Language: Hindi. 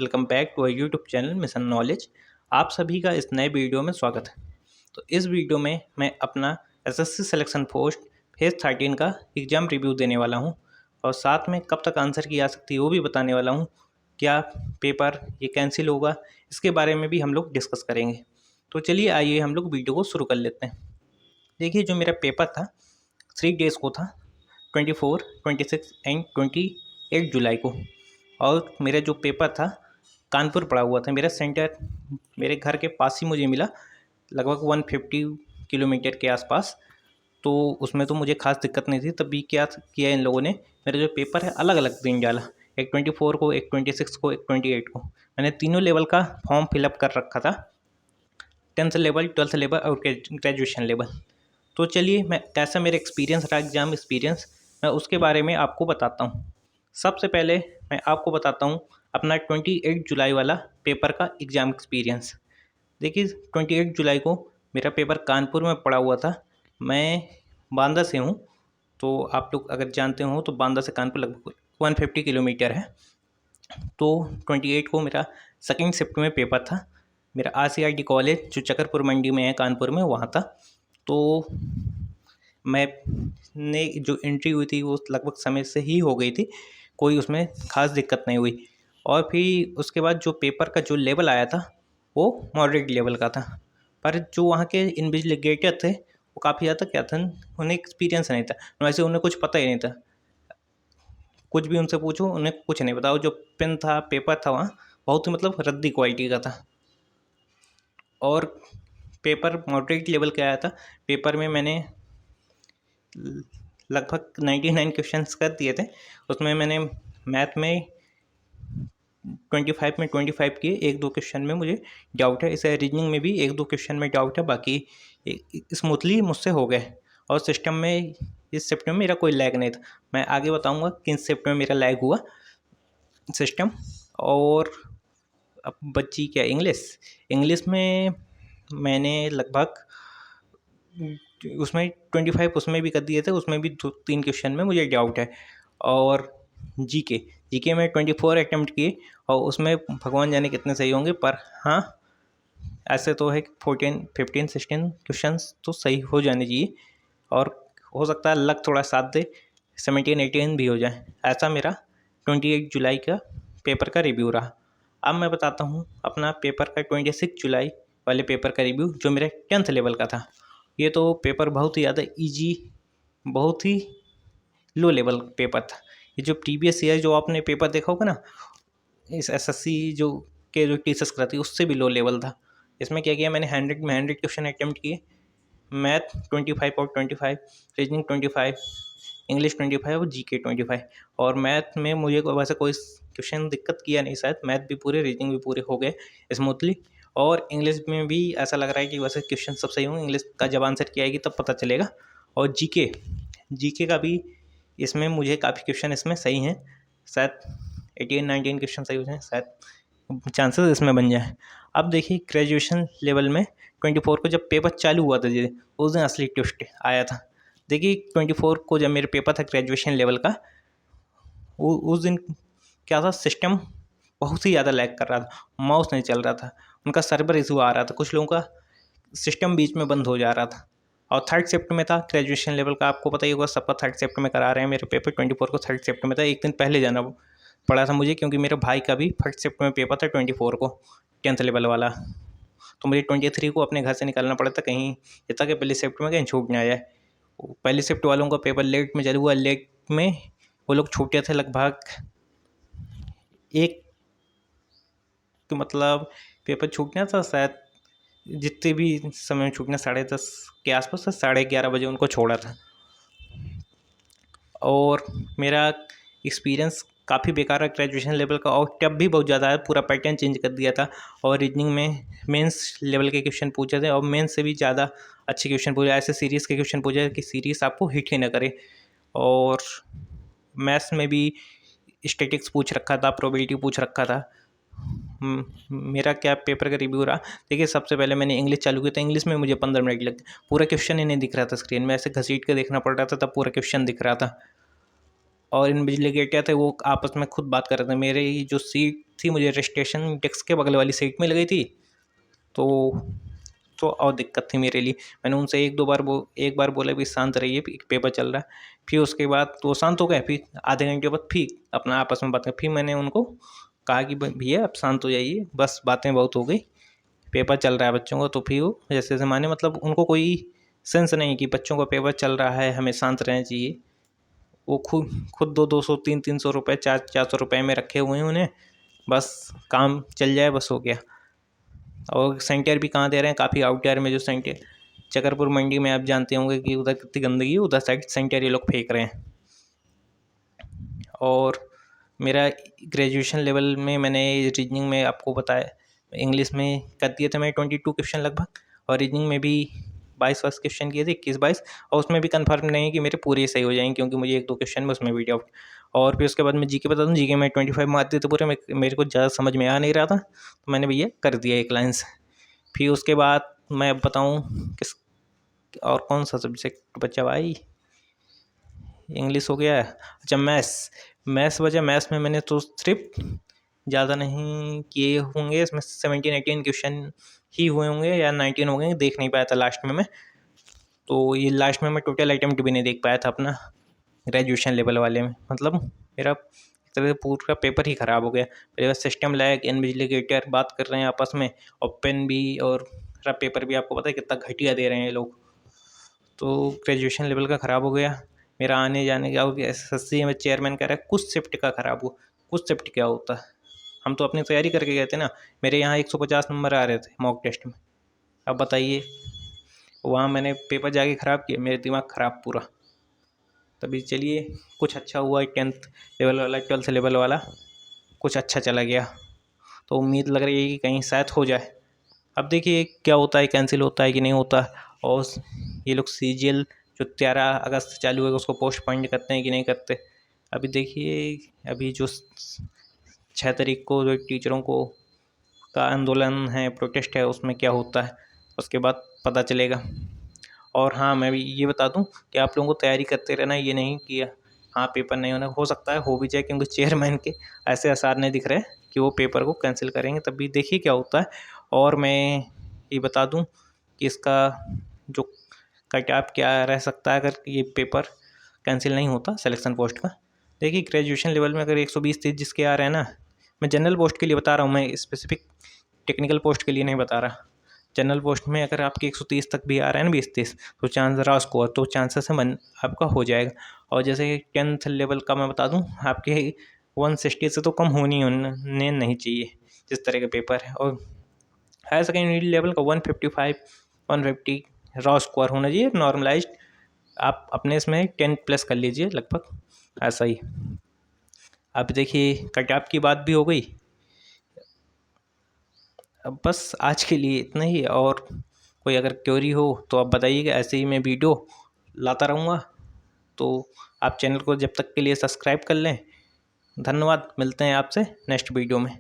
Welcome back to our YouTube channel mission knowledge. आप सभी का इस नए वीडियो में स्वागत है। तो इस वीडियो में मैं अपना एसएससी सिलेक्शन पोस्ट फेज 13 का एग्ज़ाम रिव्यू देने वाला हूं और साथ में कब तक आंसर की आ सकती है वो भी बताने वाला हूं। क्या पेपर ये कैंसिल होगा, इसके बारे में भी हम लोग डिस्कस करेंगे। तो चलिए आइए हम लोग वीडियो को शुरू कर लेते हैं। देखिए, जो मेरा पेपर था 3 डेज़ को था, 24, 26 एंड 28 जुलाई को। और मेरा जो पेपर था कानपुर पड़ा हुआ था। मेरा सेंटर मेरे घर के पास ही मुझे मिला, लगभग 150 किलोमीटर के आसपास। तो उसमें तो मुझे खास दिक्कत नहीं थी। तभी क्या किया इन लोगों ने, मेरा जो पेपर है अलग अलग दिन डाला, एक 24 को, एक 26 को, एक 28 को। मैंने तीनों लेवल का फॉर्म फिलअप कर रखा था, 10th लेवल, 12th लेवल और ग्रेजुएशन लेवल। तो चलिए, मैं कैसा मेरा एक्सपीरियंस रहा, एग्ज़ाम एक्सपीरियंस, मैं उसके बारे में आपको बताता हूँ। सबसे पहले मैं आपको बताता हूँ अपना 28 जुलाई वाला पेपर का एग्ज़ाम एक्सपीरियंस। देखिए, 28 जुलाई को मेरा पेपर कानपुर में पड़ा हुआ था। मैं बांदा से हूँ, तो आप लोग अगर जानते हो तो बांदा से कानपुर लगभग 150 किलोमीटर है। तो 28 को मेरा सेकेंड शिफ्ट में पेपर था। मेरा RCRD कॉलेज जो चकरपुर मंडी में है कानपुर में, वहाँ था। तो मैंने जो एंट्री हुई थी वो लगभग समय से ही हो गई थी, कोई उसमें ख़ास दिक्कत नहीं हुई। और फिर उसके बाद जो पेपर का जो लेवल आया था वो मॉडरेट लेवल का था। पर जो वहाँ के इन्विजिलेटर थे वो काफ़ी ज़्यादा क्या था, उन्हें एक्सपीरियंस नहीं था, वैसे उन्हें कुछ पता ही नहीं था। कुछ भी उनसे पूछो उन्हें कुछ नहीं पता। और जो पेन था, पेपर था वहाँ बहुत ही मतलब रद्दी क्वालिटी का था। और पेपर मॉडरेट लेवल का आया था। पेपर में मैंने लगभग 99 क्वेश्चंस कर दिए थे। उसमें मैंने मैथ में 25 में 25 किए, एक दो क्वेश्चन में मुझे डाउट है। इसे रीजनिंग में भी एक दो क्वेश्चन में डाउट है, बाकी स्मूथली मुझसे हो गए। और सिस्टम में इस शिफ्ट में मेरा कोई लैग नहीं था। मैं आगे बताऊंगा किन शिफ्ट में मेरा लैग हुआ सिस्टम। और अब बच्ची क्या, इंग्लिश में मैंने लगभग उसमें 25 उसमें भी कर दिए थे, उसमें भी 2-3 क्वेश्चन में मुझे डाउट है। और जीके में 24 अटैम्प्ट किए और उसमें भगवान जाने कितने सही होंगे, पर हाँ ऐसे तो है कि 14, 15, 16 क्वेश्चन तो सही हो जाने चाहिए। और हो सकता है लक थोड़ा साथ दे, 17, 18 भी हो जाए। ऐसा मेरा 28 जुलाई का पेपर का रिव्यू रहा। अब मैं बताता हूँ अपना पेपर का 26 जुलाई वाले पेपर का रिव्यू, जो मेरे 10th लेवल का था। ये तो पेपर बहुत ही ज़्यादा ईजी, बहुत ही लो लेवल पेपर था। ये जो प्रीवियस ईयर जो आपने पेपर देखा होगा ना, इस एसएससी जो टीचर्स कराती है उससे भी लो लेवल था। इसमें क्या किया मैंने, 100 में 100 क्वेश्चन अटैम्प्ट किए। मैथ 25 और 25, रीजनिंग 25, इंग्लिश 25 और जीके 25। और मैथ में मुझे वैसे कोई क्वेश्चन दिक्कत किया नहीं, शायद मैथ भी पूरे, रीजनिंग भी पूरे हो गए स्मूथली। और इंग्लिश में भी ऐसा लग रहा है कि वैसे क्वेश्चन सब सही होंगे। इंग्लिश का जब आंसर किया आएगी तब पता चलेगा। और जीके का भी इसमें मुझे काफ़ी क्वेश्चन इसमें सही हैं, शायद 18-19 क्वेश्चन सही हो जाए, शायद चांसेस इसमें बन जाए। अब देखिए, ग्रेजुएशन लेवल में 24 को जब पेपर चालू हुआ था जी, उस दिन असली ट्विस्ट आया था। देखिए, 24 को जब मेरा पेपर था ग्रेजुएशन लेवल का, उस दिन क्या था, सिस्टम बहुत ही ज़्यादा लैग कर रहा था, माउस नहीं चल रहा था, उनका सर्वर इशू आ रहा था, कुछ लोगों का सिस्टम बीच में बंद हो जा रहा था। और थर्ड शिफ्ट में था ग्रेजुएशन लेवल का, आपको पता ही होगा, सबका थर्ड शिफ्ट में करा रहे हैं। मेरे पेपर 24 को थर्ड शिफ्ट में था, एक दिन पहले जाना पड़ा था मुझे, क्योंकि मेरे भाई का भी फर्स्ट शिफ्ट में पेपर था 24 को, 10th लेवल वाला। तो मुझे 23 को अपने घर से निकलना पड़ा था, कहीं इतना कि पहली शिफ्ट में कहीं छूट ना जाए। पहली शिफ्ट वालों का पेपर लेट में चालू हुआ, लेट में वो लोग छूटे थे लगभग एक, तो मतलब पेपर छूटना था शायद जितने भी समय में छूटना, 10:30 के आसपास, 11:30 बजे उनको छोड़ा था। और मेरा एक्सपीरियंस काफ़ी बेकार है ग्रेजुएशन लेवल का, और टफ भी बहुत ज़्यादा है, पूरा पैटर्न चेंज कर दिया था। और रीजनिंग में मेंस लेवल के क्वेश्चन पूछे थे, और मेंस से भी ज़्यादा अच्छे क्वेश्चन पूछे, ऐसे सीरीज़ के क्वेश्चन पूछे कि सीरीज़ आपको हिट ही ना करे। और मैथ्स में भी स्टैटिक्स पूछ रखा था, प्रोबेबिलिटी पूछ रखा था। मेरा क्या पेपर का रिव्यू रहा, देखिए सबसे पहले मैंने इंग्लिश चालू किया था। इंग्लिश में मुझे 15 मिनट लगे, पूरा क्वेश्चन ही नहीं दिख रहा था स्क्रीन में, ऐसे घसीट के देखना पड़ रहा था, तब पूरा क्वेश्चन दिख रहा था। और इन्विजिलेटर थे वो आपस में खुद बात कर रहे थे। मेरे जो सीट थी मुझे रजिस्ट्रेशन डेस्क के बगल वाली सीट में लगी थी, तो और दिक्कत थी मेरे लिए। मैंने उनसे एक बार बोला भी शांत रहिए, पेपर चल रहा है। फिर उसके बाद तो शांत हो गए। फिर आधे घंटे बाद फिर अपना आपस में बात कर, फिर मैंने उनको कहा कि भैया आप शांत हो जाइए, बस बातें बहुत हो गई, पेपर चल रहा है बच्चों का। तो फिर वो जैसे जैसे माने, मतलब उनको कोई सेंस नहीं कि बच्चों का पेपर चल रहा है, हमें शांत रहना चाहिए। वो खुद खुद 200 300 रुपये 400 रुपये में रखे हुए हैं उन्हें, बस काम चल जाए बस हो गया। और सेंटर भी कहाँ दे रहे हैं, काफ़ी आउटर में जो सेंटर चकरपुर मंडी में, आप जानते होंगे कि उधर कितनी गंदगी है, उधर साइड सेंटर ये लोग फेंक रहे हैं। और मेरा ग्रेजुएशन लेवल में मैंने रीजनिंग में आपको बताया, इंग्लिश में कर दिए थे मैं 22 क्वेश्चन लगभग, और रीजनिंग में भी 22 क्वेश्चन किए थे, 21-22। और उसमें भी कंफर्म नहीं है कि मेरे पूरे सही हो जाएंगे, क्योंकि मुझे 1-2 क्वेश्चन में उसमें भी डाउट। और फिर उसके बाद मैं जीके बता दूँ, जीके में 25 मार्क दिए थे पूरे। मेरे को ज़्यादा समझ में आ नहीं रहा था, तो मैंने भैया कर दिया एक लाइन से। फिर उसके बाद मैं अब बताऊँ किस और कौन सा सब्जेक्ट बचा भाई, इंग्लिश हो गया। अच्छा, मैथ्स बचा। मैथ्स में मैंने तो सिर्फ ज़्यादा नहीं किए होंगे, इसमें 17-18 क्वेश्चन ही हुए होंगे या 19 हो गए, देख नहीं पाया था लास्ट में मैं। तो ये लास्ट में मैं टोटल अटेम्प्ट भी नहीं देख पाया था अपना ग्रेजुएशन लेवल वाले में। मतलब मेरा एक तरह से पूरा पेपर ही ख़राब हो गया। मेरे सिस्टम लैग, इन्विजिलेटर बात कर रहे हैं आपस में, और पेन भी और मेरा पेपर भी आपको पता है कितना घटिया दे रहे हैं ये लोग। तो ग्रेजुएशन लेवल का ख़राब हो गया मेरा। आने जाने का हो गया। SSC में चेयरमैन कह रहा है कुछ शिफ्ट का ख़राब हुआ। कुछ शिफ्ट क्या होता है, हम तो अपनी तैयारी करके गए थे ना। मेरे यहाँ 150 नंबर आ रहे थे मॉक टेस्ट में। अब बताइए, वहाँ मैंने पेपर जाके ख़राब किया, मेरे दिमाग ख़राब पूरा। तभी चलिए कुछ अच्छा हुआ, 10th लेवल वाला 12th लेवल वाला कुछ अच्छा चला गया। तो उम्मीद लग रही है कि कहीं शायद हो जाए। अब देखिए क्या होता है, कैंसिल होता है कि नहीं होता। और ये लोग CGL जो 13 अगस्त से चालू होगा उसको पोस्टपोन करते हैं कि नहीं करते। अभी देखिए, अभी जो 6 तारीख को जो टीचरों को का आंदोलन है, प्रोटेस्ट है, उसमें क्या होता है उसके बाद पता चलेगा। और हाँ, मैं भी ये बता दूं कि आप लोगों को तैयारी करते रहना, ये नहीं कि हाँ पेपर नहीं होना, हो सकता है हो भी जाए, क्योंकि चेयरमैन के ऐसे आसार नहीं दिख रहे कि वो पेपर को कैंसिल करेंगे। तब भी देखिए क्या होता है। और मैं ये बता दूं कि इसका जो कट ऑफ क्या रह सकता है अगर ये पेपर कैंसिल नहीं होता सिलेक्शन पोस्ट का। देखिए ग्रेजुएशन लेवल में अगर 120-130 जिसके आ रहे हैं ना, मैं जनरल पोस्ट के लिए बता रहा हूँ, मैं स्पेसिफिक टेक्निकल पोस्ट के लिए नहीं बता रहा। जनरल पोस्ट में अगर आपके 130 तक भी आ रहा है ना, 20-30, तो चांस रहा स्कोर, तो चांसेस है आपका हो जाएगा। और जैसे 10th लेवल का मैं बता दूं, आपके 160 से तो कम होने नहीं चाहिए जिस तरह का पेपर है। और हायर सेकेंडरी लेवल का 155-150 रॉ स्कोर होना चाहिए नॉर्मलाइज्ड। आप अपने इसमें 10 प्लस कर लीजिए लगभग ऐसा ही। अब देखिए कट ऑफ की बात भी हो गई। अब बस आज के लिए इतना ही। और कोई अगर क्वेरी हो तो आप बताइएगा, ऐसे ही मैं वीडियो लाता रहूँगा। तो आप चैनल को जब तक के लिए सब्सक्राइब कर लें। धन्यवाद, मिलते हैं आपसे नेक्स्ट वीडियो में।